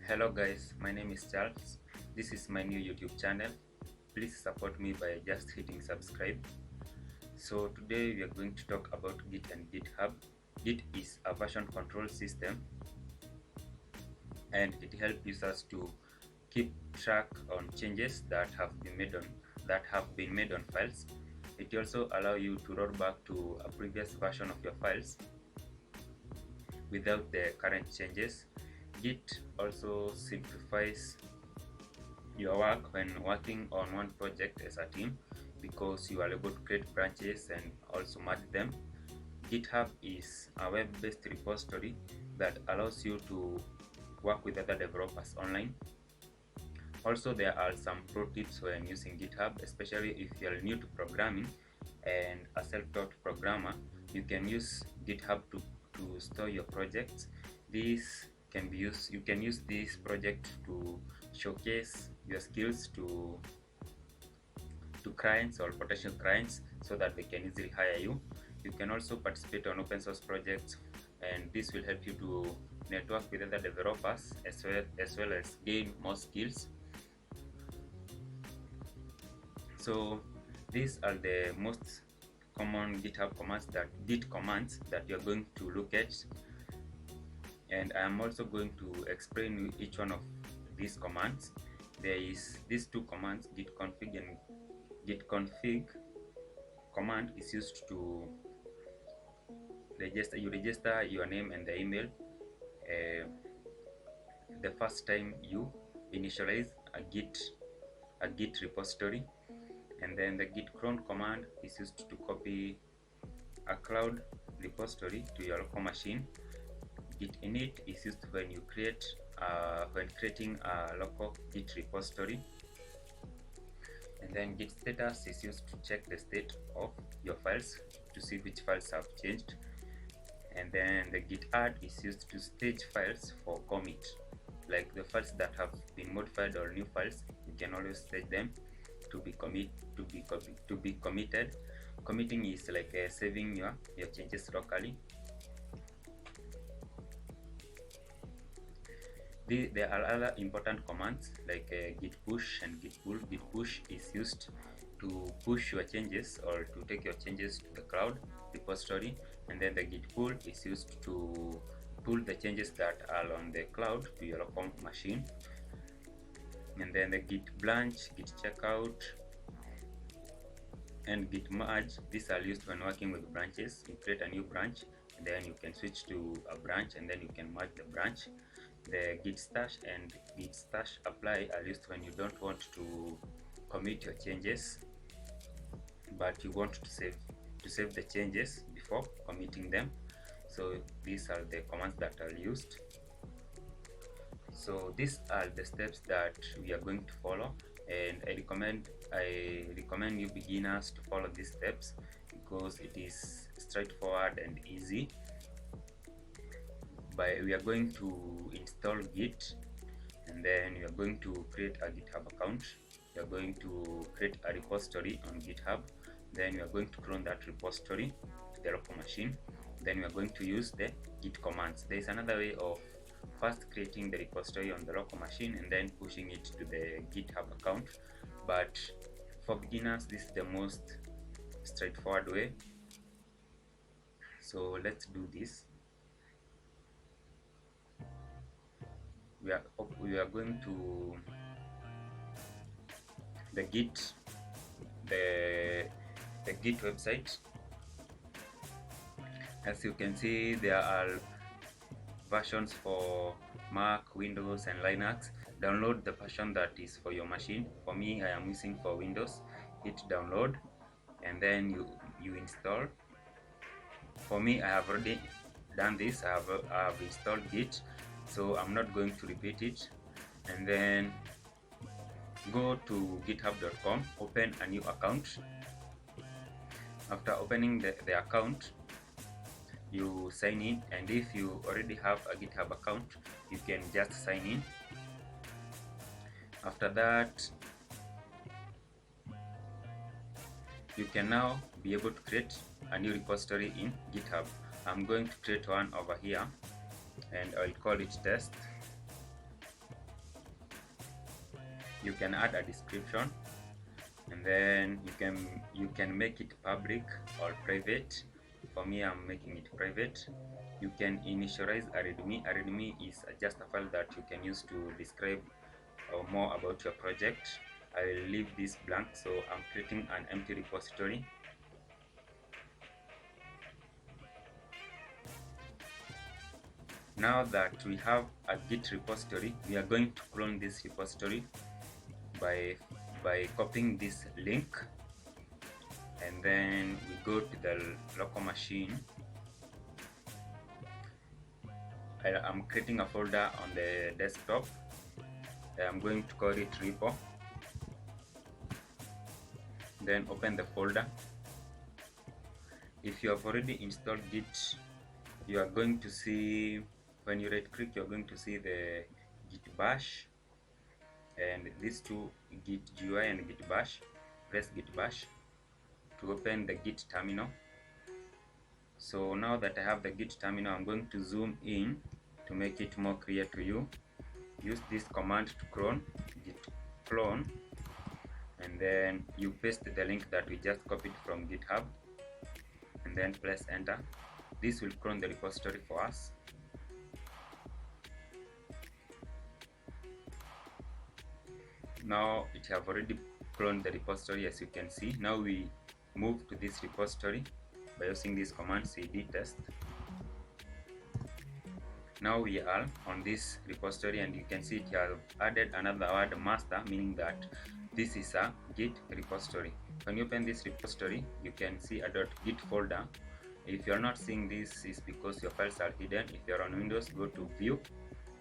Hello guys, my name is Charles. This is my new YouTube channel. Please support me by just hitting subscribe. So today we are going to talk about Git and GitHub. Git is a version control system and it helps users to keep track on changes that have been made on files. It also allows you to roll back to a previous version of your files without the current changes. Git also simplifies your work when working on one project as a team because you are able to create branches and also merge them. GitHub is a web-based repository that allows you to work with other developers online. Also, there are some pro tips when using GitHub, especially if you are new to programming and a self-taught programmer. You can use GitHub to store your projects. This can be used. You can use this project to showcase your skills to clients or potential clients so that they can easily hire you. You can also participate on open source projects, and this will help you to network with other developers as well as gain more skills. So these are the most common GitHub commands that you're going to look at, and I'm also going to explain each one of these commands. There is these two commands, git config and git config command is used to register your name and the email the first time you initialize a git repository. And then the git clone command is used to copy a cloud repository to your local machine. Git init is used when creating a local git repository. And then git status is used to check the state of your files to see which files have changed. And then the git add is used to stage files for commit, like the files that have been modified or new files. You can always stage them to be committed. Committing is like saving your changes locally. There are other important commands like git push and git pull. Git push is used to push your changes or to take your changes to the cloud repository, and then the git pull is used to pull the changes that are on the cloud to your local machine. And then the git branch, git checkout, and git merge, these are used when working with branches. You create a new branch and then you can switch to a branch and then you can merge the branch. The git stash and git stash apply are used when you don't want to commit your changes but you want to save the changes before committing them. So these are the commands that are used. So these are the steps that we are going to follow, and I recommend you beginners to follow these steps because it is straightforward and easy. We are going to install Git, and then we are going to create a GitHub account. We are going to create a repository on GitHub. Then we are going to clone that repository to the local machine. Then we are going to use the git commands. There is another way of first creating the repository on the local machine and then pushing it to the GitHub account, but for beginners this is the most straightforward way. So let's do this. We are going to the Git website. As you can see, there are versions for Mac, Windows, and Linux. Download the version that is for your machine. For me, I am using for Windows. Hit download, and then you install. For me, I have already done this. I have installed Git, so I'm not going to repeat it. And then go to github.com, open a new account. After opening the account, you sign in, and if you already have a GitHub account, you can just sign in. After that, you can now be able to create a new repository in GitHub. I'm going to create one over here and I'll call it test. You can add a description, and then you can make it public or private. For me, I'm making it private. You can initialize a readme. A readme is just a file that you can use to describe more about your project. I will leave this blank, so I'm creating an empty repository. Now that we have a Git repository, we are going to clone this repository by copying this link, and then we go to the local machine. I'm creating a folder on the desktop. I'm going to call it repo. Then open the folder. If you have already installed Git, you are going to see, when you right click, you're going to see the Git bash, and these two, Git GUI and Git bash. Press Git bash to open the Git terminal. So now that I have the Git terminal, I'm going to zoom in to make it more clear to you. Use this command to clone, git clone, and then you paste the link that we just copied from GitHub, and then press enter. This will clone the repository for us. Now it have already cloned the repository, as you can see. Now we move to this repository by using this command cd test. Now we are on this repository, and you can see it has added another word, master, meaning that this is a Git repository. When you open this repository, you can see a .git folder. If you're not seeing this, is because your files are hidden. If you're on Windows, go to view,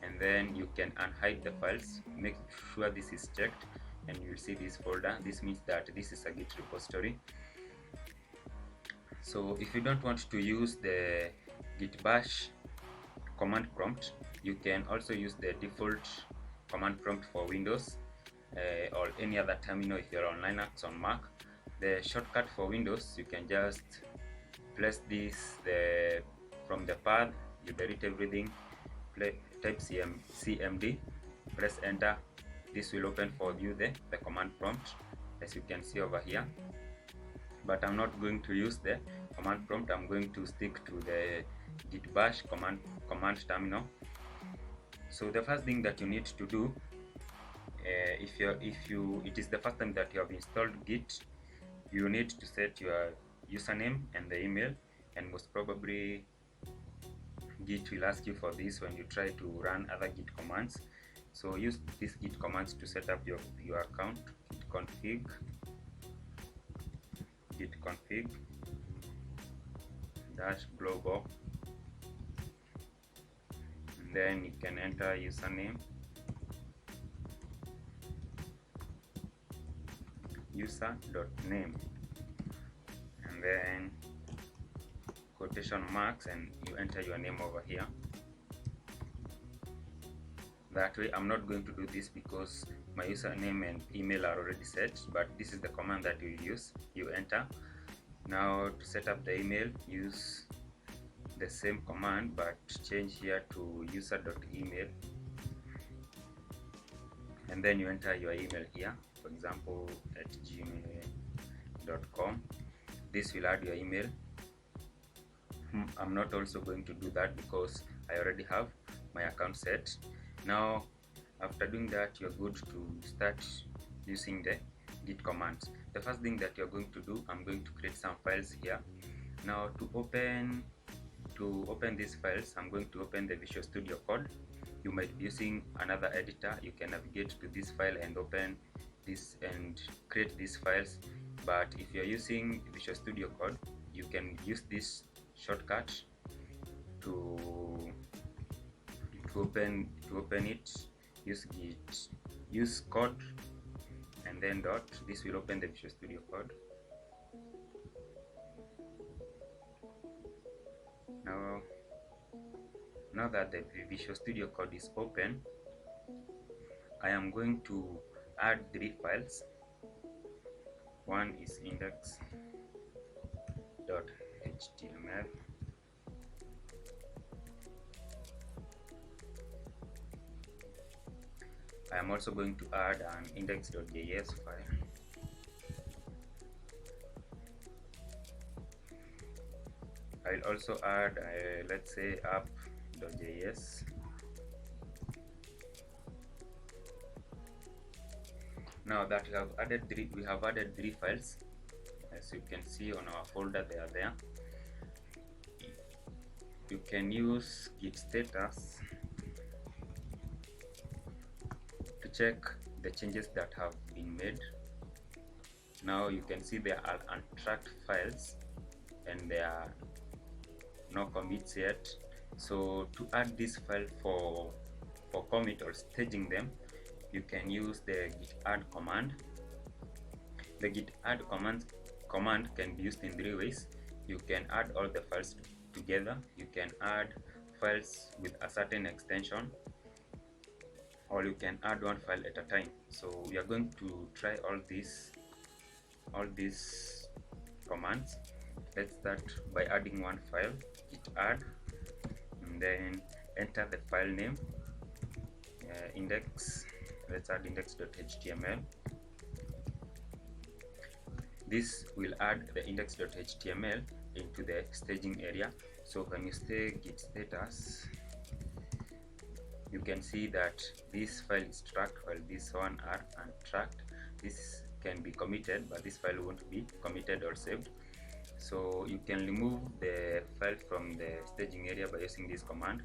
and then you can unhide the files. Make sure this is checked, and you'll see this folder. This means that this is a Git repository. So if you don't want to use the git bash command prompt, you can also use the default command prompt for Windows or any other terminal if you're on Linux, on Mac. The shortcut for Windows, you can just press this from the path, you delete everything, type cmd, press enter. This will open for you the command prompt, as you can see over here. But I'm not going to use the command prompt. I'm going to stick to the git bash command terminal. So the first thing that you need to do, if it is the first time that you have installed Git, you need to set your username and the email, and most probably Git will ask you for this when you try to run other Git commands. So use these Git commands to set up your account. Git config -global, and then you can enter username, user.name, and then quotation marks, and you enter your name over here. That way, I'm not going to do this because my username and email are already set, but this is the command that you use. You enter. Now to set up the email, use the same command but change here to user.email, and then you enter your email here, for example at gmail.com. This will add your email. I'm not also going to do that because I already have my account set. Now after doing that, you're good to start using the Git commands. The first thing that you're going to do, I'm going to create some files here. Now to open these files, I'm going to open the Visual Studio Code. You might be using another editor. You can navigate to this file and open this and create these files. But if you're using Visual Studio Code, you can use this shortcut to open it. Use Git, use code, and then dot. This will open the Visual Studio Code. Now that the Visual Studio Code is open, I am going to add 3 files. One is index.html, I am also going to add an index.js file. I'll also add let's say app.js. Now that we have added three files. As you can see on our folder, they are there. You can use git status to check the changes that have been made. Now you can see there are untracked files and there are no commits yet. So to add this file for commit or staging them, you can use the git add command. The git add command can be used in three ways. You can add all the files together, you can add files with a certain extension, or you can add one file at a time. So we are going to try all these commands. Let's start by adding one file, git add, and then enter the file name, index. Let's add index.html. This will add the index.html into the staging area. So when you say git status, you can see that this file is tracked while this one are untracked. This can be committed, but this file won't be committed or saved. So you can remove the file from the staging area by using this command,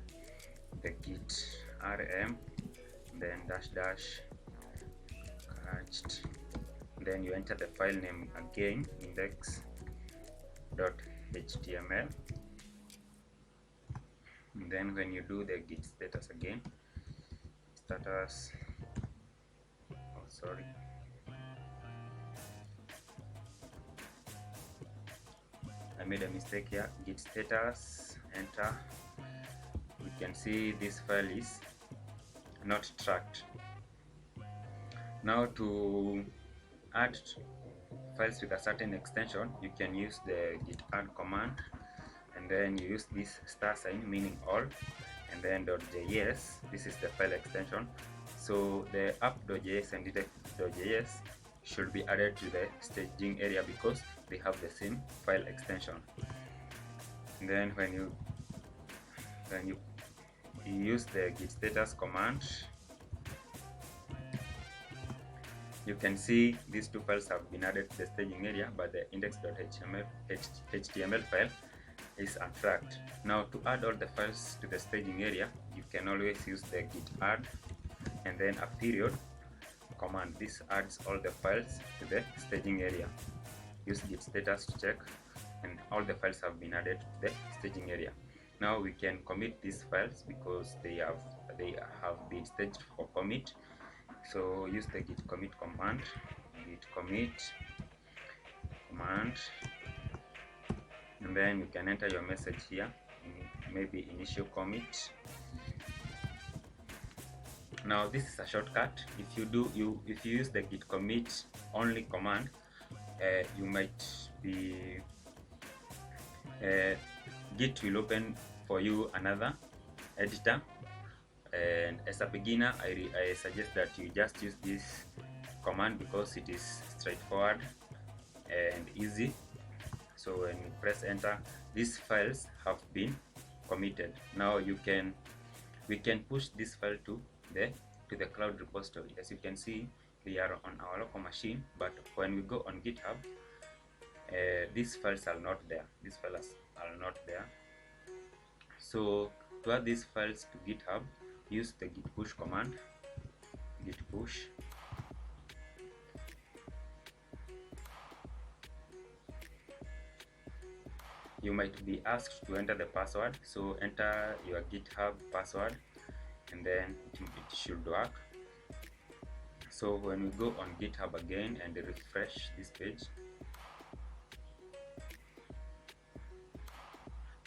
the git rm, then dash catched. Then you enter the file name again, index.html. And then when you do the git status again, I made a mistake here. Git status, enter. We can see this file is not tracked. Now to add files with a certain extension, you can use the git add command, and then you use this star sign meaning all, and then .js. This is the file extension. So the app.js and index.js should be added to the staging area because they have the same file extension. And then when you use the git status command, you can see these two files have been added to the staging area, but the index.html file is untracked. Now to add all the files to the staging area, you can always use the git add and then a period command. This adds all the files to the staging area. Use git status to check, and all the files have been added to the staging area. Now we can commit these files because they have been staged for commit. So use the git commit command, and then you can enter your message here, maybe initial commit. Now this is a shortcut. If you use the git commit only command, you might be Git will open for you another editor, and as a beginner I suggest that you just use this command because it is straightforward and easy. So when you press enter, these files have been committed. Now we can push this file to the cloud repository. As you can see, they are on our local machine, but when we go on GitHub, these files are not there. So to add these files to GitHub, use the git push command. Git push. You might be asked to enter the password, so enter your GitHub password and then it should work. So when we go on GitHub again and refresh this page,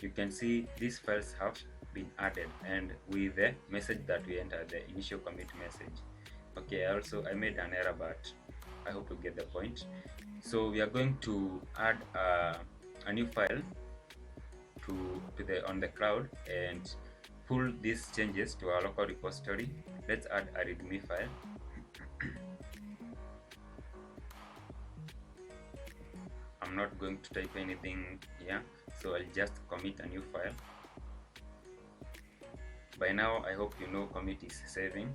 you can see these files have been added, and with the message that we entered, the initial commit message. Okay, I made an error, but I hope you get the point. So we are going to add a new file on the cloud, and pull these changes to our local repository, let's add a readme file. I'm not going to type anything here, so I'll just commit a new file. By now I hope you know commit is saving.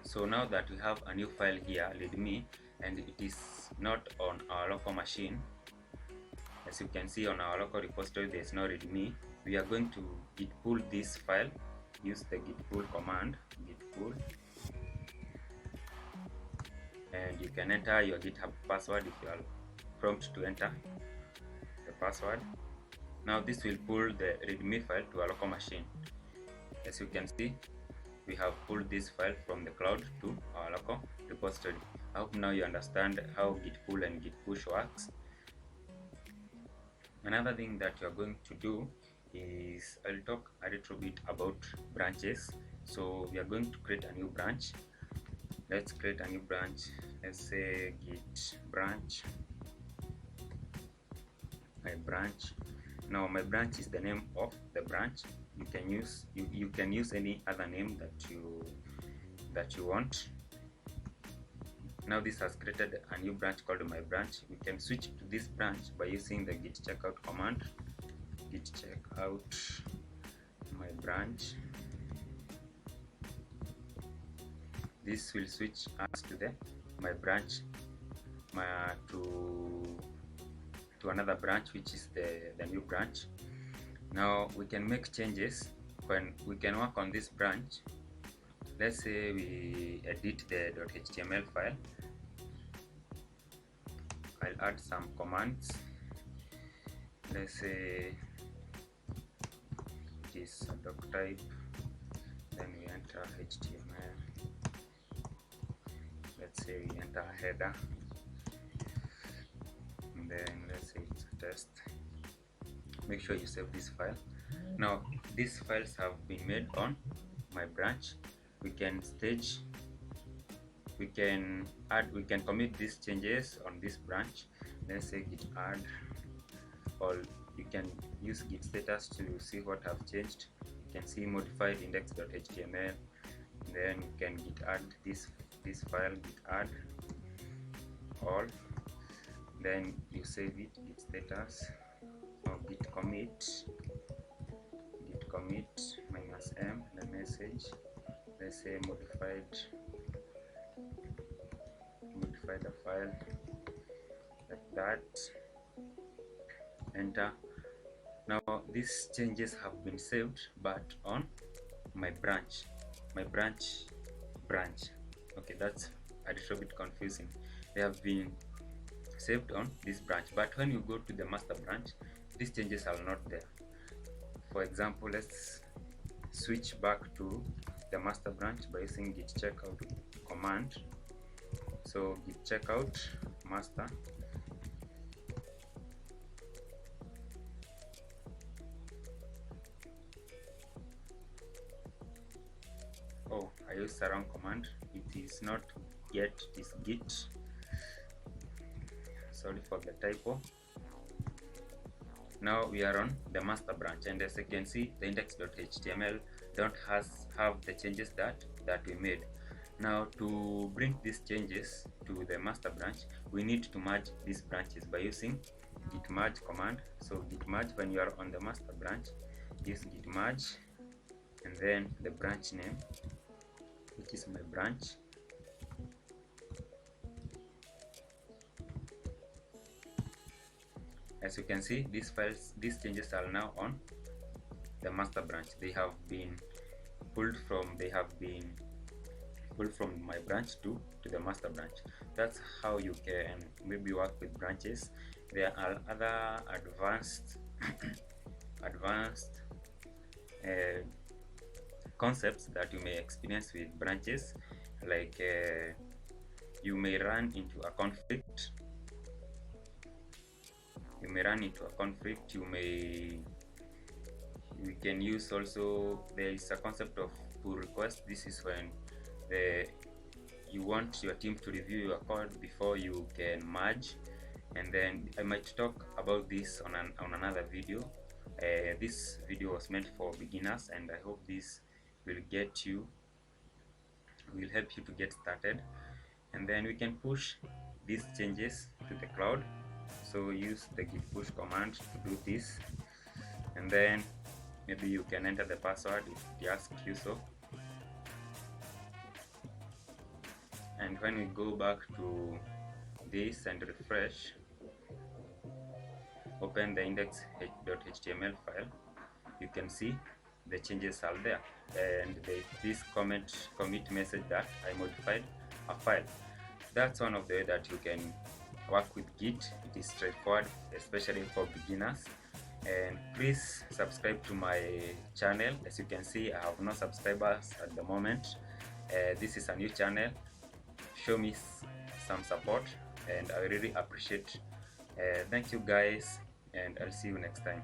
So now that we have a new file here, readme, and it is not on our local machine, as you can see on our local repository there is no readme, we are going to git pull this file. Use the git pull command, git pull, and you can enter your GitHub password if you are prompted to enter the password. Now this will pull the readme file to our local machine. As you can see, we have pulled this file from the cloud to our local repository. I hope now you understand how git pull and git push works. Another thing that you are going to do is I'll talk a little bit about branches. So we are going to create a new branch. Let's create a new branch. Let's say git branch, my branch. Now my branch is the name of the branch. You can use any other name that you want. Now this has created a new branch called my branch. We can switch to this branch by using the git checkout command. Git checkout my branch. This will switch us to the my branch to another branch, which is the new branch. Now we can make changes when we can work on this branch. Let's say we edit the .html file. I'll add some commands. Let's say it is a doc type, then we enter HTML. Let's say we enter a header, and then let's say it's a test. Make sure you save this file. Now these files have been made on my branch. We can commit these changes on this branch. Let's say git add, or you can use git status to see what have changed. You can see modified index.html, then you can git add this file, git add all, then you save it, git status, or git commit -m, the message. Let's say modify the file, like that, enter. Now these changes have been saved, but on my branch. Okay, that's a little bit confusing. They have been saved on this branch, but when you go to the master branch, these changes are not there. For example, let's switch back to the master branch by using git checkout command. So git checkout master, oh, I used the wrong command. It is not get, it is git. Sorry for the typo. Now we are on the master branch, and as you can see, the index.html don't have the changes that we made. Now to bring these changes to the master branch, we need to merge these branches by using git merge command. So git merge, when you are on the master branch, use git merge, and then the branch name, which is my branch. As you can see, these changes are now on the master branch. They have been pulled from my branch to the master branch. That's how you can maybe work with branches. There are other advanced concepts that you may experience with branches, like you may run into a conflict. We can use also, there is a concept of pull request. This is when you want your team to review your code before you can merge, and then I might talk about this on another video. This video was meant for beginners, and I hope this will help you to get started. And then we can push these changes to the cloud. So use the git push command to do this, and then maybe you can enter the password if it asks you so. And when we go back to this and refresh, open the index.html file, you can see the changes are there, and this commit message that I modified a file. That's one of the way that you can work with Git. It is straightforward, especially for beginners. And please subscribe to my channel. As you can see, I have no subscribers at the moment. This is a new channel. Show me some support, and I really appreciate. Thank you guys, and I'll see you next time.